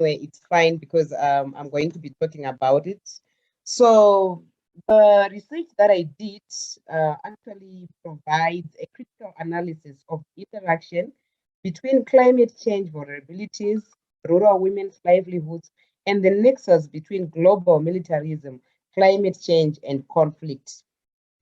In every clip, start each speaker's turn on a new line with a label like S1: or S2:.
S1: anyway, it's fine because I'm going to be talking about it. So the research that I did actually provides a critical analysis of interaction between climate change vulnerabilities, rural women's livelihoods, and the nexus between global militarism, climate change, and conflict.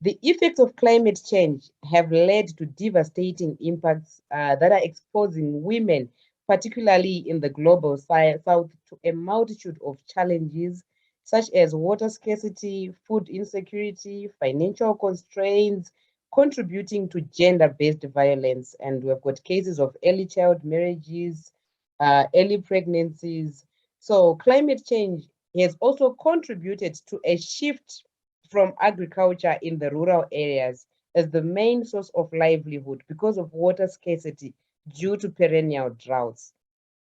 S1: The effects of climate change have led to devastating impacts that are exposing women, particularly in the global south, to a multitude of challenges such as water scarcity, food insecurity, financial constraints, contributing to gender-based violence. And we've got cases of early child marriages, early pregnancies. So climate change has also contributed to a shift from agriculture in the rural areas as the main source of livelihood because of water scarcity due to perennial droughts.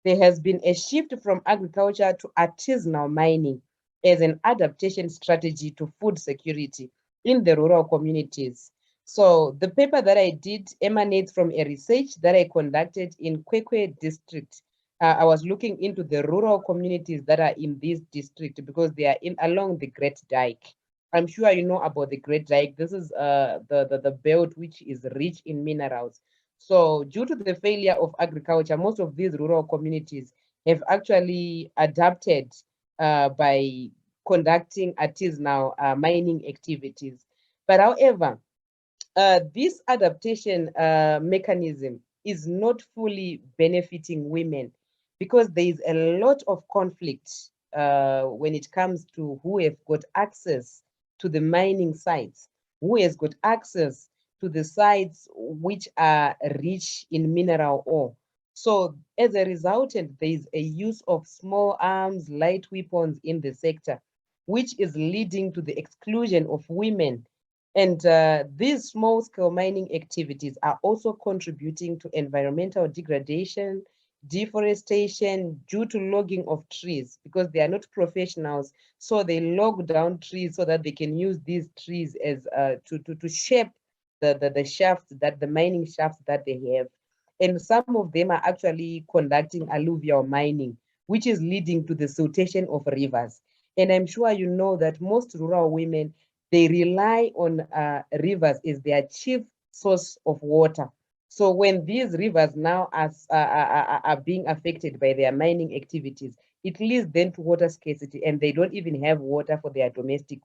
S1: There has been a shift from agriculture to artisanal mining as an adaptation strategy to food security in the rural communities. So the paper that I did emanates from a research that I conducted in Kwekwe district. I was looking into the rural communities that are in this district because they are in along the Great Dike. I'm sure you know about the Great Dike. This is the belt which is rich in minerals. So due to the failure of agriculture, most of these rural communities have actually adapted by conducting artisanal mining activities. But however, this adaptation mechanism is not fully benefiting women because there is a lot of conflict when it comes to who have got access to the mining sites, who has got access to the sites which are rich in mineral ore. So as a resultant, there is a use of small arms, light weapons in the sector, which is leading to the exclusion of women. And these small-scale mining activities are also contributing to environmental degradation, deforestation due to logging of trees because they are not professionals. So they log down trees so that they can use these trees as to shape the shafts that the mining shafts that they have. And some of them are actually conducting alluvial mining, which is leading to the siltation of rivers. And I'm sure you know that most rural women, they rely on rivers as their chief source of water. So when these rivers now are being affected by their mining activities, it leads them to water scarcity and they don't even have water for their domestic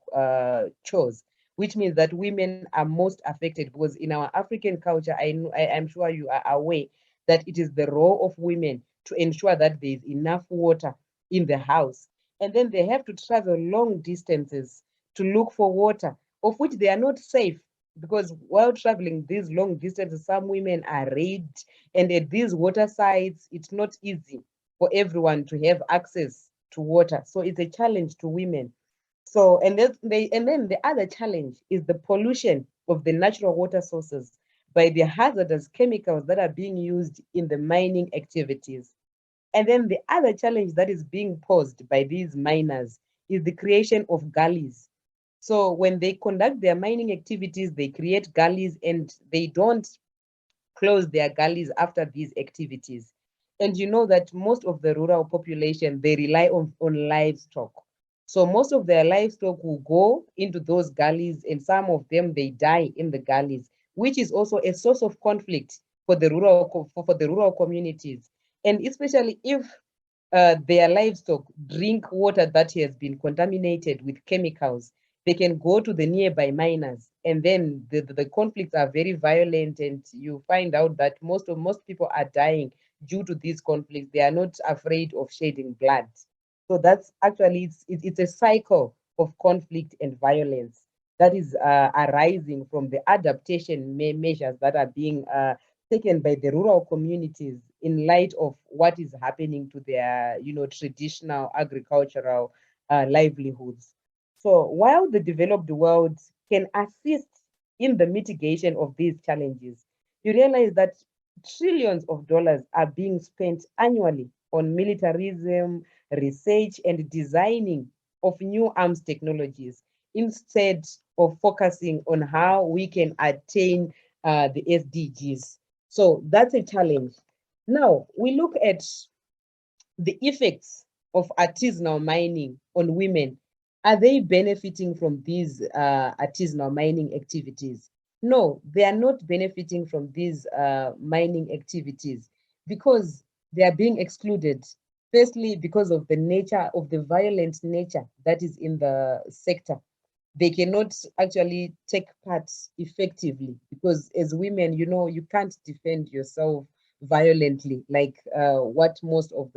S1: chores, which means that women are most affected because in our African culture, I'm sure you are aware that it is the role of women to ensure that there is enough water in the house. And then they have to travel long distances to look for water, of which they are not safe because while traveling these long distances, some women are raped, and at these water sites, it's not easy for everyone to have access to water. So it's a challenge to women. So and then the other challenge is the pollution of the natural water sources by the hazardous chemicals that are being used in the mining activities. And then the other challenge that is being posed by these miners is the creation of gullies. So when they conduct their mining activities, they create gullies and they don't close their gullies after these activities. And you know that most of the rural population, they rely on livestock. So most of their livestock will go into those gullies and some of them, they die in the gullies, which is also a source of conflict for the for the rural communities. And especially if their livestock drink water that has been contaminated with chemicals, they can go to the nearby miners, and then the conflicts are very violent, and you find out that most people are dying due to these conflicts. They are not afraid of shedding blood. So that's actually it's a cycle of conflict and violence that is arising from the adaptation measures that are being taken by the rural communities in light of what is happening to their, traditional agricultural livelihoods. So while the developed world can assist in the mitigation of these challenges, you realize that trillions of dollars are being spent annually on militarism, research, and designing of new arms technologies instead of focusing on how we can attain the SDGs. So that's a challenge. Now we look at the effects of artisanal mining on women, are they benefiting from these artisanal mining activities? No, they are not benefiting from these mining activities because they are being excluded. Firstly, because of the nature of the violent nature that is in the sector. They cannot actually take part effectively because as women, you can't defend yourself violently like what most of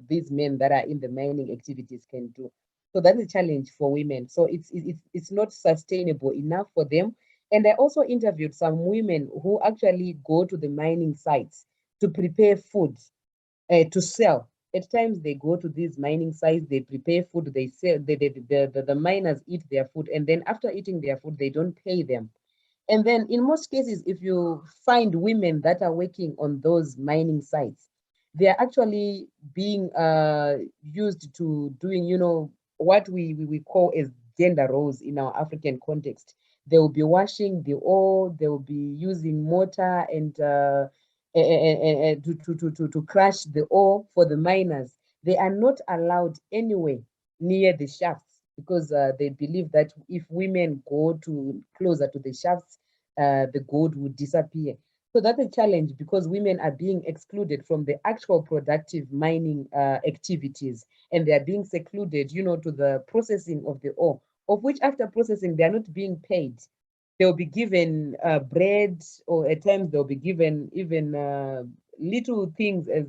S1: these men that are in the mining activities can do. So that's a challenge for women. So it's not sustainable enough for them. And I also interviewed some women who actually go to the mining sites to prepare food to sell. At times they go to these mining sites, they prepare food, they sell, the miners eat their food, and then after eating their food, they don't pay them. And then in most cases, if you find women that are working on those mining sites, they are actually being used to doing, what we call as gender roles in our African context. They will be washing the ore, they will be using mortar and to crush the ore for the miners. They are not allowed anywhere near the shafts because they believe that if women go to closer to the shafts, the gold would disappear. So that's a challenge because women are being excluded from the actual productive mining activities, and they are being secluded, to the processing of the ore, of which after processing, they are not being paid. They'll be given bread, or at times they'll be given even little things as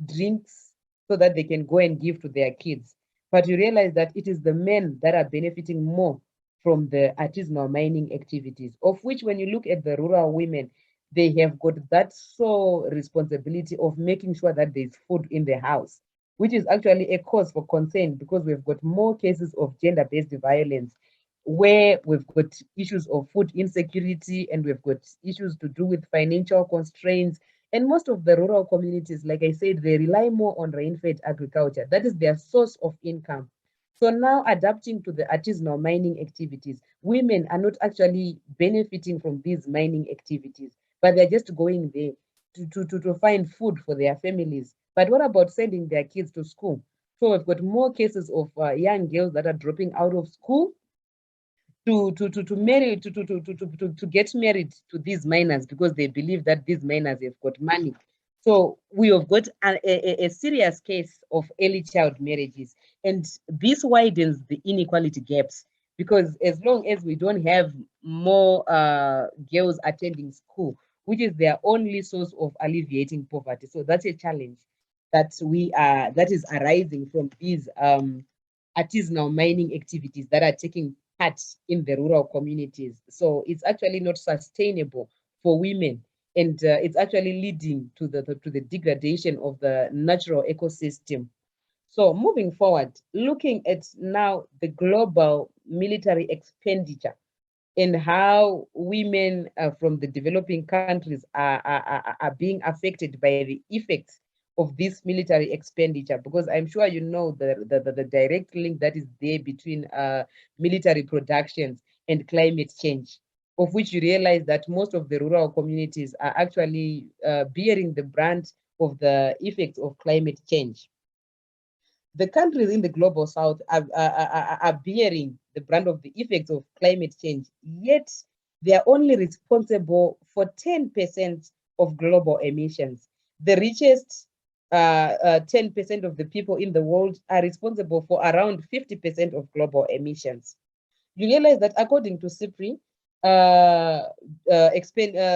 S1: drinks so that they can go and give to their kids. But you realize that it is the men that are benefiting more from the artisanal mining activities, of which when you look at the rural women, they have got that sole responsibility of making sure that there's food in the house, which is actually a cause for concern because we've got more cases of gender-based violence where we've got issues of food insecurity and we've got issues to do with financial constraints. And most of the rural communities, like I said, they rely more on rain-fed agriculture. That is their source of income. So now adapting to the artisanal mining activities, women are not actually benefiting from these mining activities, but they're just going there to find food for their families. But what about sending their kids to school? So we've got more cases of young girls that are dropping out of school to marry to get married to these miners because they believe that these miners have got money. So we have got a serious case of early child marriages, and this widens the inequality gaps because as long as we don't have more girls attending school, which is their only source of alleviating poverty, so that's a challenge that is arising from these artisanal mining activities that are taking part in the rural communities. So it's actually not sustainable for women, and it's actually leading to the degradation of the natural ecosystem. So moving forward, looking at now the global military expenditure and how women from the developing countries are being affected by the effects of this military expenditure, because I'm sure you know the direct link that is there between military productions and climate change, of which you realize that most of the rural communities are actually bearing the brunt of the effects of climate change. The countries in the global south are bearing the brunt of the effects of climate change, yet they are only responsible for 10% of global emissions. The richest 10% of the people in the world are responsible for around 50% of global emissions. You realize that according to CIPRI,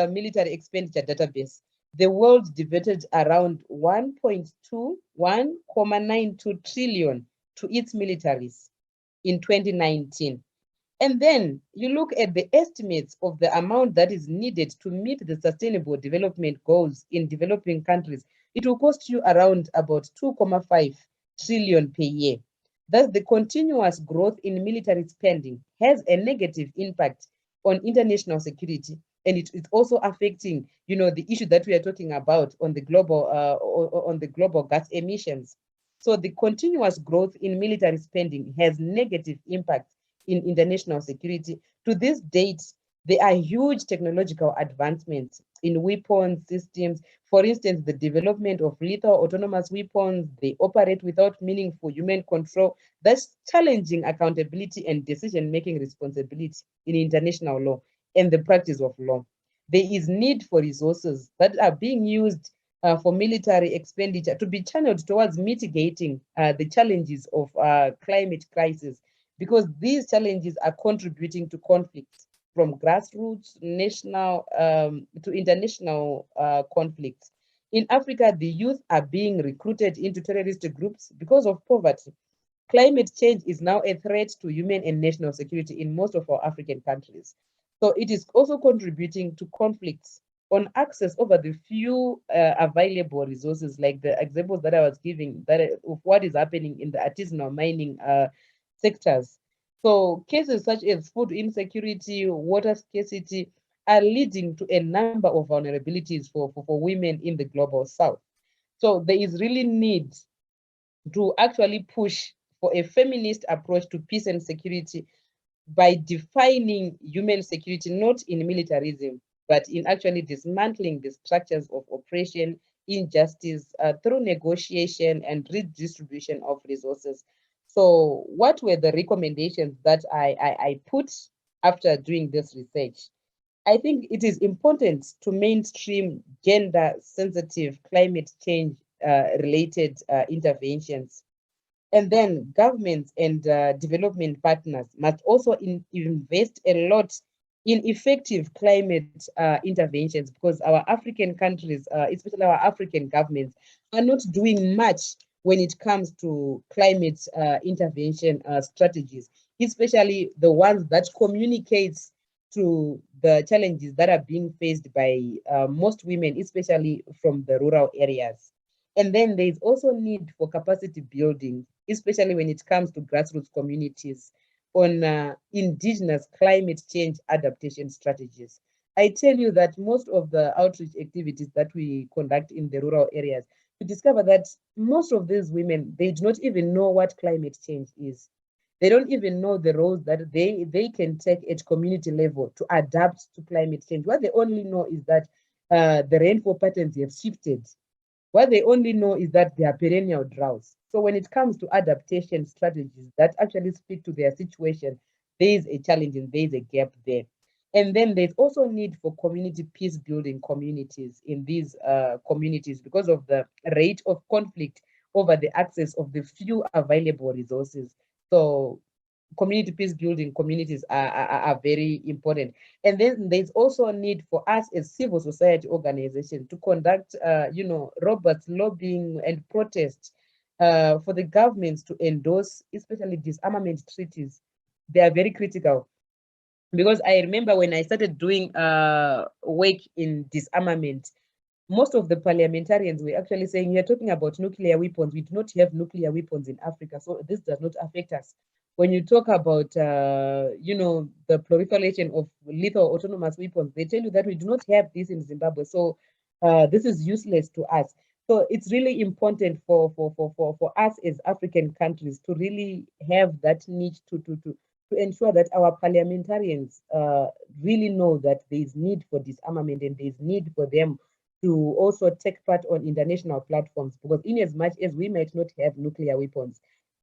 S1: military expenditure database, the world devoted around 1.92 trillion to its militaries in 2019. And then you look at the estimates of the amount that is needed to meet the sustainable development goals in developing countries. It will cost you around about 2.5 trillion per year. Thus, the continuous growth in military spending has a negative impact on international security, and it's also affecting, the issue that we are talking about on the global gas emissions. So the continuous growth in military spending has negative impact in international security. To this date, there are huge technological advancements in weapon systems. For instance, the development of lethal autonomous weapons, they operate without meaningful human control. That's challenging accountability and decision-making responsibility in international law and the practice of law. There is need for resources that are being used for military expenditure to be channeled towards mitigating the challenges of climate crisis, because these challenges are contributing to conflicts from grassroots, national to international conflicts. In Africa, the youth are being recruited into terrorist groups because of poverty. Climate change is now a threat to human and national security in most of our African countries. So it is also contributing to conflicts on access over the few available resources, like the examples that I was giving, that of what is happening in the artisanal mining sectors. So cases such as food insecurity, water scarcity are leading to a number of vulnerabilities for women in the global south. So there is really need to actually push for a feminist approach to peace and security by defining human security not in militarism, but in actually dismantling the structures of oppression, injustice through negotiation and redistribution of resources. So, what were the recommendations that I put after doing this research? I think it is important to mainstream gender sensitive climate change related interventions. And then governments and development partners must also invest a lot in effective climate interventions, because our African countries, especially our African governments, are not doing much when it comes to climate intervention strategies, especially the ones that communicates to the challenges that are being faced by most women, especially from the rural areas. And then there is also need for capacity building, especially when it comes to grassroots communities on indigenous climate change adaptation strategies. I tell you that most of the outreach activities that we conduct in the rural areas, we discover that most of these women, they do not even know what climate change is. They don't even know the roles that they can take at community level to adapt to climate change. What they only know is that the rainfall patterns have shifted. What they only know is that there are perennial droughts. So when it comes to adaptation strategies that actually speak to their situation, there is a challenge and there is a gap there. And then there's also need for community peace building communities in these communities because of the rate of conflict over the access of the few available resources. So community peace building communities are very important. And then there's also a need for us as civil society organizations to conduct, robust lobbying and protest for the governments to endorse, especially disarmament treaties. They are very critical, because I remember when I started doing work in disarmament, most of the parliamentarians were actually saying, we are talking about nuclear weapons. We do not have nuclear weapons in Africa, so this does not affect us. When you talk about, the proliferation of lethal autonomous weapons, they tell you that we do not have this in Zimbabwe, so this is useless to us. So it's really important for us as African countries to really have that need to ensure that our parliamentarians really know that there is need for disarmament and there is need for them to also take part on international platforms, because in as much as we might not have nuclear weapons,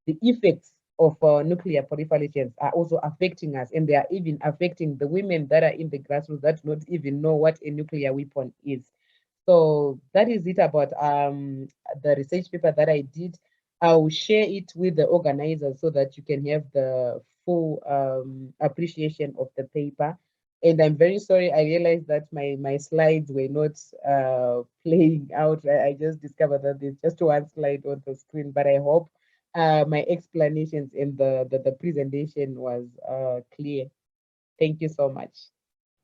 S1: the effects of nuclear proliferations are also affecting us, and they are even affecting the women that are in the grassroots that do not even know what a nuclear weapon is. So that is it about the research paper that I did. I will share it with the organizers so that you can have the full appreciation of the paper. And I'm very sorry, I realized that my slides were not playing out. I just discovered that there's just one slide on the screen, but I hope my explanations in the presentation was clear. Thank you so much.